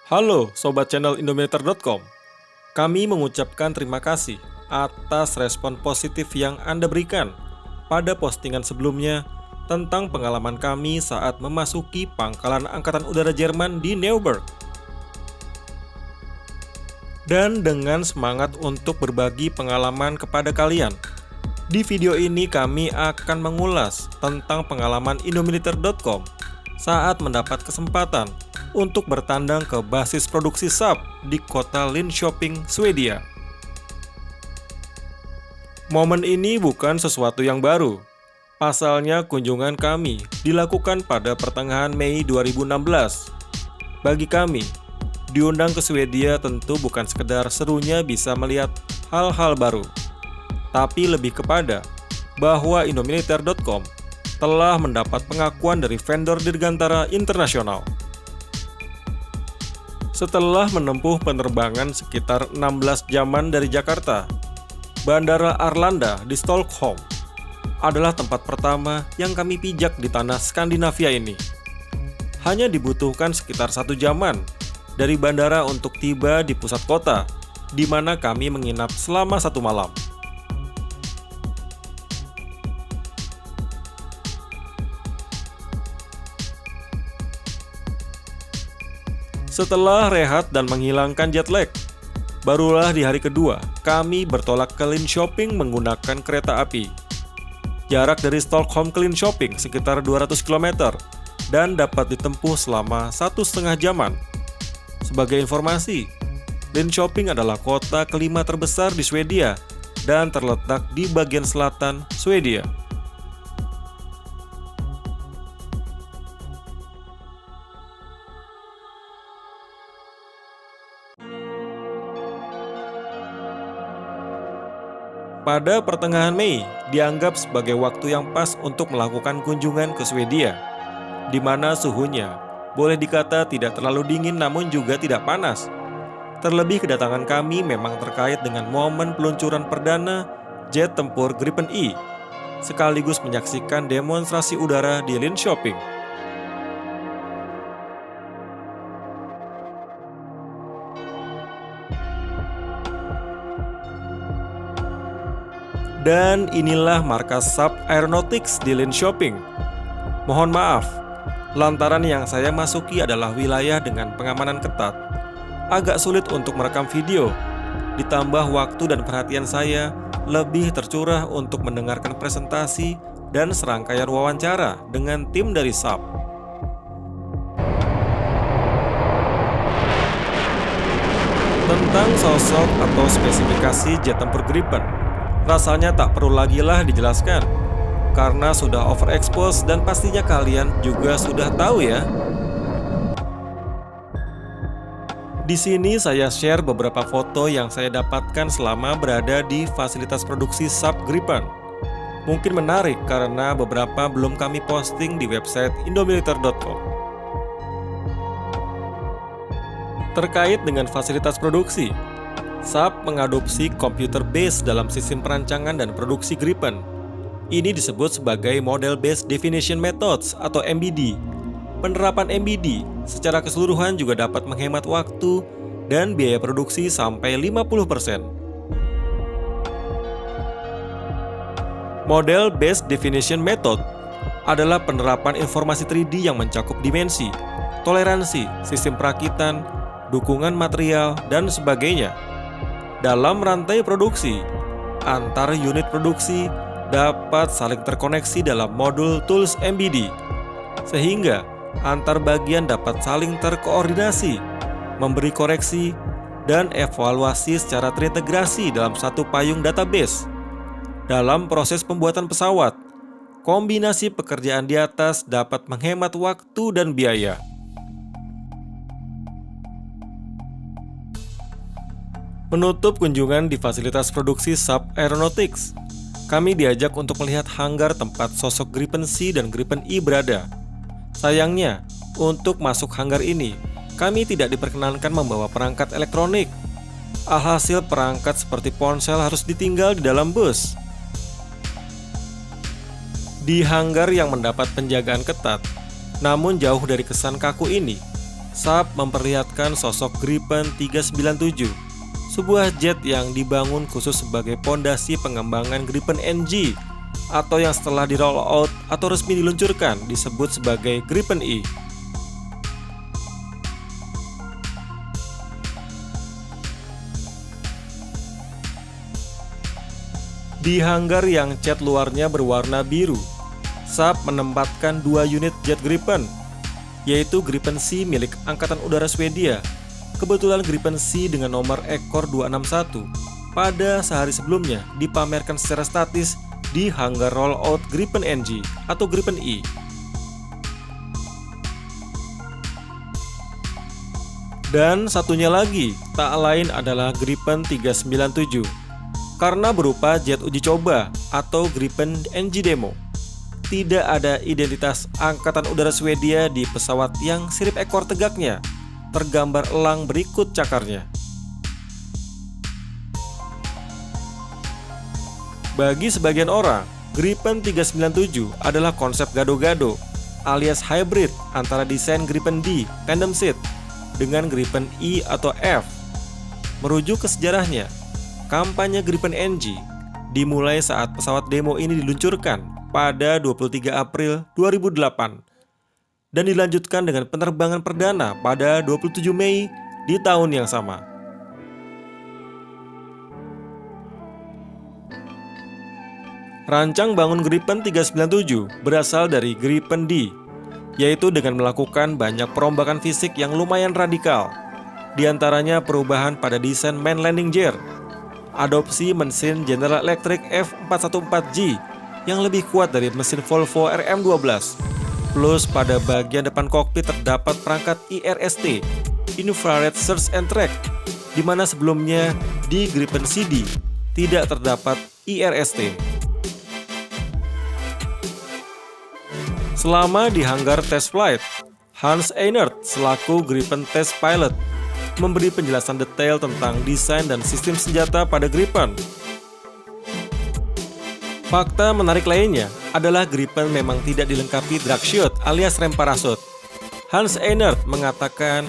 Halo Sobat Channel Indominator.com. Kami mengucapkan terima kasih atas respon positif yang Anda berikan pada postingan sebelumnya tentang pengalaman kami saat memasuki pangkalan Angkatan Udara Jerman di Neuburg. Dan dengan semangat untuk berbagi pengalaman kepada kalian, di video ini kami akan mengulas tentang pengalaman Indominator.com saat mendapat kesempatan untuk bertandang ke basis produksi Saab di kota Linköping, Swedia. Momen ini bukan sesuatu yang baru. Pasalnya kunjungan kami dilakukan pada pertengahan Mei 2016. Bagi kami, diundang ke Swedia tentu bukan sekedar serunya bisa melihat hal-hal baru, tapi lebih kepada bahwa Indominator.com telah mendapat pengakuan dari vendor dirgantara internasional. Setelah menempuh penerbangan sekitar 16 jaman dari Jakarta, Bandara Arlanda di Stockholm adalah tempat pertama yang kami pijak di tanah Skandinavia ini. Hanya dibutuhkan sekitar 1 jaman dari bandara untuk tiba di pusat kota, di mana kami menginap selama 1 malam. Setelah rehat dan menghilangkan jet lag, barulah di hari kedua kami bertolak ke Linköping menggunakan kereta api. Jarak dari Stockholm ke Linköping sekitar 200 km dan dapat ditempuh selama 1,5 jaman. Sebagai informasi, Linköping adalah kota kelima terbesar di Swedia dan terletak di bagian selatan Swedia. Pada pertengahan Mei dianggap sebagai waktu yang pas untuk melakukan kunjungan ke Swedia, di mana suhunya boleh dikata tidak terlalu dingin namun juga tidak panas. Terlebih kedatangan kami memang terkait dengan momen peluncuran perdana jet tempur Gripen E, sekaligus menyaksikan demonstrasi udara di Linköping. Dan inilah markas Saab Aeronautics di Linköping. Mohon maaf, lantaran yang saya masuki adalah wilayah dengan pengamanan ketat. Agak sulit untuk merekam video, ditambah waktu dan perhatian saya lebih tercurah untuk mendengarkan presentasi dan serangkaian wawancara dengan tim dari Saab. Tentang sosok atau spesifikasi jet tempur Gripen, rasanya tak perlu lagi lah dijelaskan, karena sudah overexpose dan pastinya kalian juga sudah tahu ya. Di sini saya share beberapa foto yang saya dapatkan selama berada di fasilitas produksi Saab Gripen. Mungkin menarik karena beberapa belum kami posting di website Indominator.com. Terkait dengan fasilitas produksi, Saab mengadopsi computer base dalam sistem perancangan dan produksi Gripen. Ini disebut sebagai Model Based Definition Methods atau MBD. Penerapan MBD secara keseluruhan juga dapat menghemat waktu dan biaya produksi sampai 50%. Model Based Definition Method adalah penerapan informasi 3D yang mencakup dimensi, toleransi, sistem perakitan, dukungan material, dan sebagainya. Dalam rantai produksi, antar unit produksi dapat saling terkoneksi dalam modul tools MBD, sehingga antar bagian dapat saling terkoordinasi, memberi koreksi, dan evaluasi secara terintegrasi dalam satu payung database. Dalam proses pembuatan pesawat, kombinasi pekerjaan di atas dapat menghemat waktu dan biaya. Menutup kunjungan di fasilitas produksi Saab Aeronautics, kami diajak untuk melihat hanggar tempat sosok Gripen C dan Gripen E berada. Sayangnya, untuk masuk hanggar ini, kami tidak diperkenankan membawa perangkat elektronik. Alhasil perangkat seperti ponsel harus ditinggal di dalam bus. Di hanggar yang mendapat penjagaan ketat, namun jauh dari kesan kaku ini, Saab memperlihatkan sosok Gripen 397, sebuah jet yang dibangun khusus sebagai pondasi pengembangan Gripen NG, atau yang setelah di roll out atau resmi diluncurkan disebut sebagai Gripen E. Di hanggar yang cat luarnya berwarna biru, Saab menempatkan 2 unit jet Gripen, yaitu Gripen C milik Angkatan Udara Swedia. Kebetulan Gripen C dengan nomor ekor 261 pada sehari sebelumnya dipamerkan secara statis di hanggar rollout Gripen NG atau Gripen E. Dan satunya lagi, tak lain adalah Gripen 397, karena berupa jet uji coba atau Gripen NG demo. Tidak ada identitas Angkatan Udara Swedia di pesawat yang sirip ekor tegaknya tergambar elang berikut cakarnya. Bagi sebagian orang, Gripen 397 adalah konsep gado-gado alias hybrid antara desain Gripen D tandem seat dengan Gripen E atau F. Merujuk ke sejarahnya, kampanye Gripen NG dimulai saat pesawat demo ini diluncurkan pada 23 April 2008 dan dilanjutkan dengan penerbangan perdana pada 27 Mei di tahun yang sama. Rancang bangun Gripen 397 berasal dari Gripen D, yaitu dengan melakukan banyak perombakan fisik yang lumayan radikal. Di antaranya perubahan pada desain main landing gear, adopsi mesin General Electric F414G yang lebih kuat dari mesin Volvo RM12, plus pada bagian depan kokpit terdapat perangkat IRST, Infrared Search and Track, di mana sebelumnya di Gripen CD tidak terdapat IRST. Selama di hanggar test flight, Hans Einert selaku Gripen Test Pilot memberi penjelasan detail tentang desain dan sistem senjata pada Gripen. Fakta menarik lainnya adalah Gripen memang tidak dilengkapi drag chute alias rem parasut. Hans Einert mengatakan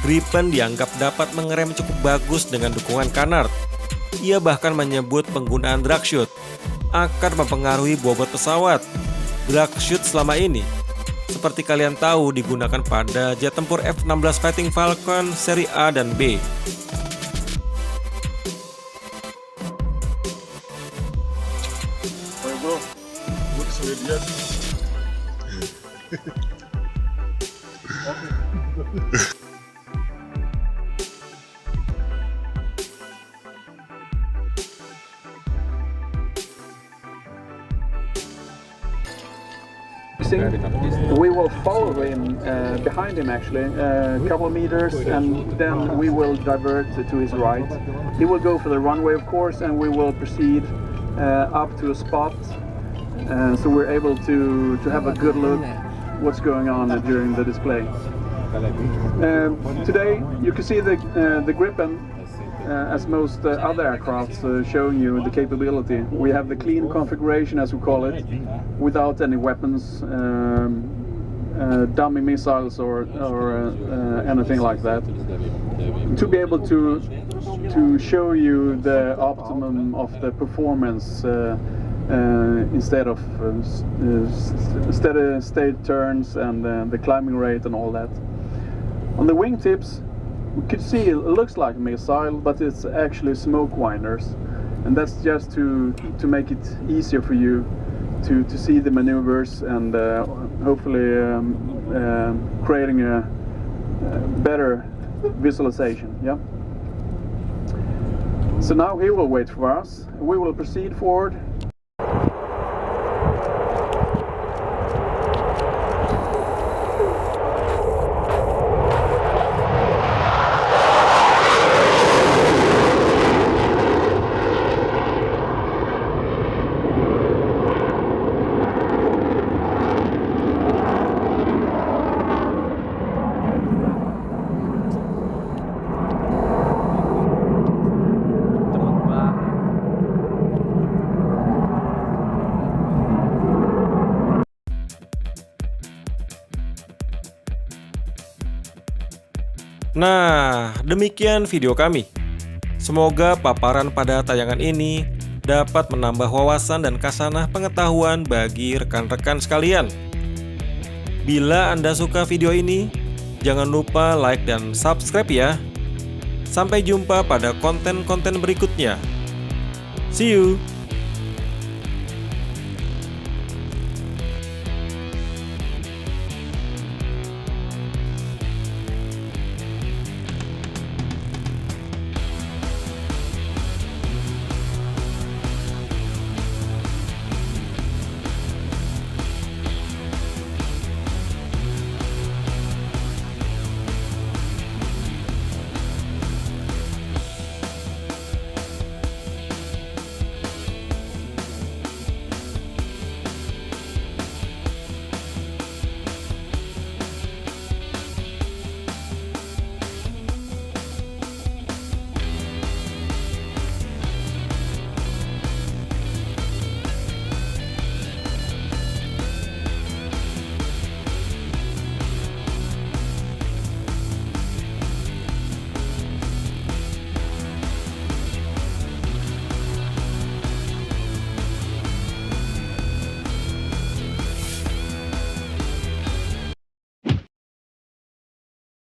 Gripen dianggap dapat mengerem cukup bagus dengan dukungan Canard. Ia bahkan menyebut penggunaan drag chute akan mempengaruhi bobot pesawat. Drag chute selama ini, seperti kalian tahu, digunakan pada jet tempur F-16 Fighting Falcon seri A dan B. We will follow him behind him actually, a couple of meters, and then we will divert to his right. He will go for the runway, of course, and we will proceed up to a spot, so we're able to have a good look what's going on during the display. Today you can see the Gripen, as most other aircraft, showing you the capability. We have the clean configuration, as we call it, without any weapons, dummy missiles or anything like that, to be able to show you the optimum of the performance instead of steady state turns and the climbing rate and all that. On the wingtips, we could see it looks like a missile, but it's actually smoke winders, and that's just to make it easier for you to see the maneuvers and hopefully creating a better visualization. Yeah. So now he will wait for us. We will proceed forward. Nah, demikian video kami. Semoga paparan pada tayangan ini dapat menambah wawasan dan kasanah pengetahuan bagi rekan-rekan sekalian. Bila Anda suka video ini, jangan lupa like dan subscribe ya. Sampai jumpa pada konten-konten berikutnya. See you!